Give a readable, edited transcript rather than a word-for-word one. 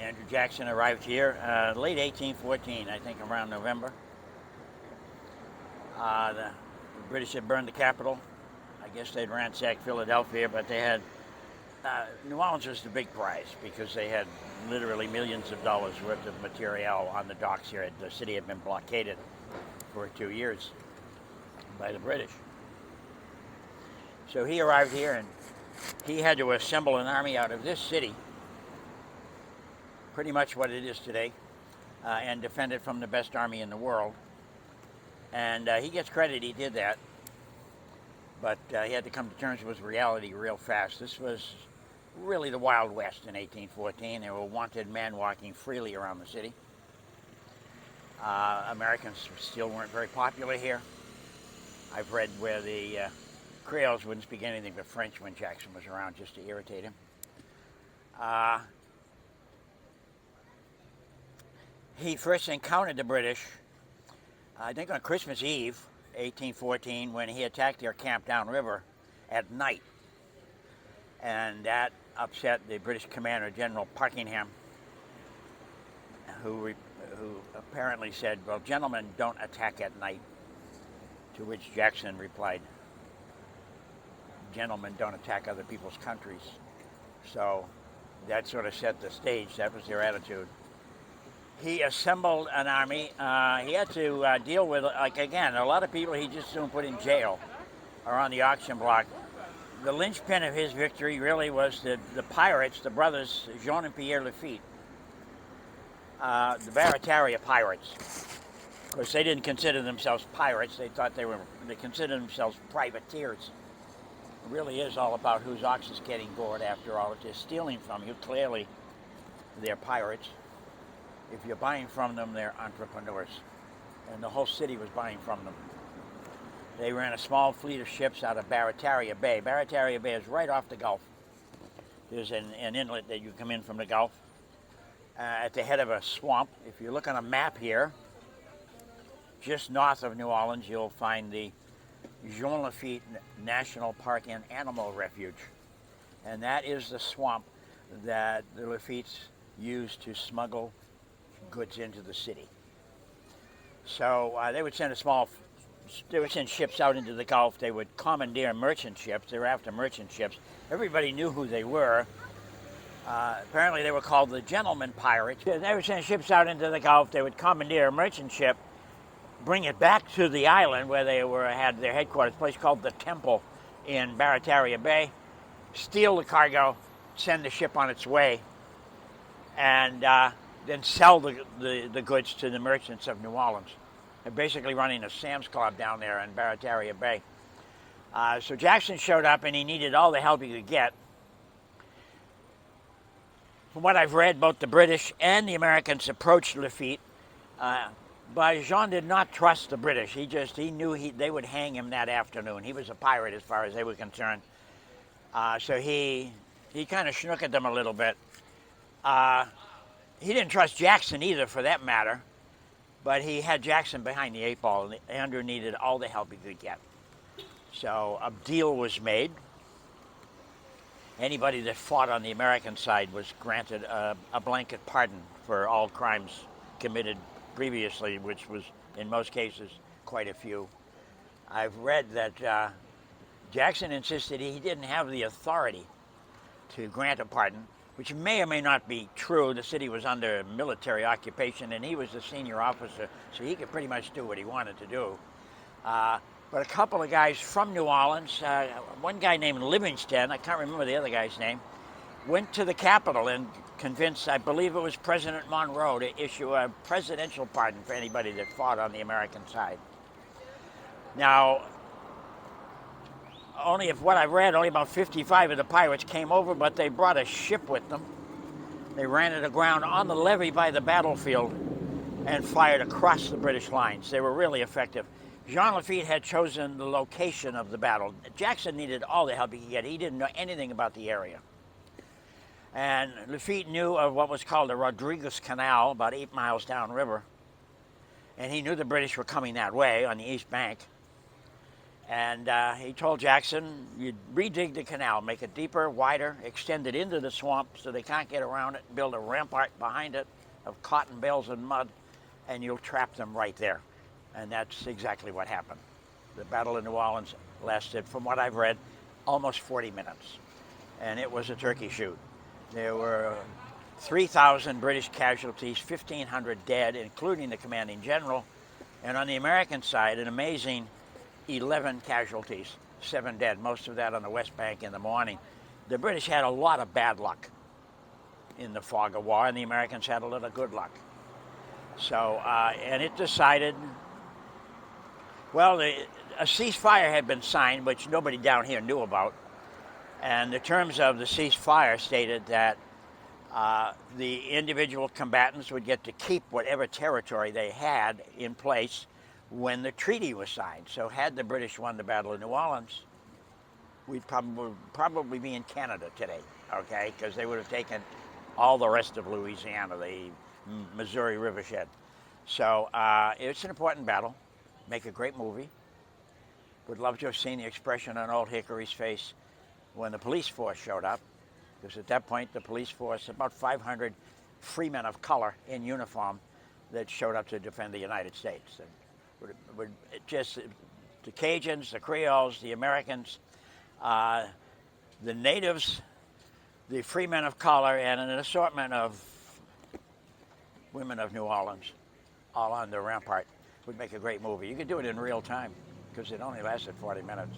Andrew Jackson arrived here late 1814, I think around November. The British had burned the capital. I guess they'd ransacked Philadelphia, but they had New Orleans was the big prize because they had literally millions of dollars worth of material on the docks here. The city had been blockaded for 2 years by the British. So he arrived here and he had to assemble an army out of this city, pretty much what it is today, and defend it from the best army in the world. And he gets credit, he did that, but he had to come to terms with reality real fast. This was really the Wild West in 1814. There were wanted men walking freely around the city. Americans still weren't very popular here. I've read where the Creoles wouldn't speak anything but French when Jackson was around, just to irritate him. He first encountered the British, I think on Christmas Eve, 1814, when he attacked their camp downriver at night. And that upset the British commander, General Parkingham, who apparently said, "Well, gentlemen don't attack at night." To which Jackson replied, "Gentlemen don't attack other people's countries." So that sort of set the stage. That was their attitude. He assembled an army. He had to deal with, like, again, a lot of people he just soon put in jail or on the auction block. The linchpin of his victory really was the pirates, the brothers Jean and Pierre Lafitte, the Barataria pirates. Of course, they didn't consider themselves pirates. They thought they considered themselves privateers. It really is all about whose ox is getting gored after all. If they're stealing from you, clearly they're pirates. If you're buying from them, they're entrepreneurs. And the whole city was buying from them. They ran a small fleet of ships out of Barataria Bay. Barataria Bay is right off the Gulf. There's an inlet that you come in from the Gulf at the head of a swamp. If you look on a map here, just north of New Orleans, you'll find the Jean Lafitte National Park and Animal Refuge. And that is the swamp that the Lafitte's used to smuggle goods into the city. So they would send ships out into the Gulf. They would commandeer merchant ships. They were after merchant ships. Everybody knew who they were. Apparently they were called the gentlemen pirates. They would send ships out into the Gulf. They would commandeer a merchant ship, bring it back to the island where they had their headquarters, a place called the Temple in Barataria Bay, steal the cargo, send the ship on its way, and then sell the goods to the merchants of New Orleans. They're basically running a Sam's Club down there in Barataria Bay. So Jackson showed up and he needed all the help he could get. From what I've read, both the British and the Americans approached Lafitte, but Jean did not trust the British. He knew they would hang him that afternoon. He was a pirate as far as they were concerned. So he kind of snook at them a little bit. He didn't trust Jackson either, for that matter, but he had Jackson behind the 8 ball, and Andrew needed all the help he could get. So a deal was made. Anybody that fought on the American side was granted a blanket pardon for all crimes committed previously, which was, in most cases, quite a few. I've read that Jackson insisted he didn't have the authority to grant a pardon, which may or may not be true. The city was under military occupation, and he was the senior officer, so he could pretty much do what he wanted to do. But a couple of guys from New Orleans, one guy named Livingston, I can't remember the other guy's name, went to the Capitol and convinced, I believe it was President Monroe, to issue a presidential pardon for anybody that fought on the American side. Now, only about 55 of the pirates came over, but they brought a ship with them. They ran it aground on the levee by the battlefield and fired across the British lines. They were really effective. Jean Lafitte had chosen the location of the battle. Jackson needed all the help he could get. He didn't know anything about the area. And Lafitte knew of what was called the Rodriguez Canal, about 8 miles downriver. And he knew the British were coming that way on the east bank. And he told Jackson, you'd redig the canal, make it deeper, wider, extend it into the swamp so they can't get around it, build a rampart behind it of cotton bales and mud, and you'll trap them right there. And that's exactly what happened. The Battle of New Orleans lasted, from what I've read, almost 40 minutes. And it was a turkey shoot. There were 3,000 British casualties, 1,500 dead, including the commanding general. And on the American side, an amazing 11 casualties, 7 dead, most of that on the West Bank in the morning. The British had a lot of bad luck in the fog of war, and the Americans had a little good luck. So, and it decided, well, a ceasefire had been signed, which nobody down here knew about. And the terms of the ceasefire stated that the individual combatants would get to keep whatever territory they had in place when the treaty was signed. So had the British won the Battle of New Orleans, we'd probably be in Canada today, okay? Because they would have taken all the rest of Louisiana, the Missouri Rivershed. So it's an important battle. Make a great movie. Would love to have seen the expression on Old Hickory's face when the police force showed up, because at that point the police force, about 500 free men of color in uniform that showed up to defend the United States. And would just the Cajuns, the Creoles, the Americans, the natives, the free men of color, and an assortment of women of New Orleans, all on the rampart, would make a great movie. You could do it in real time because it only lasted 40 minutes.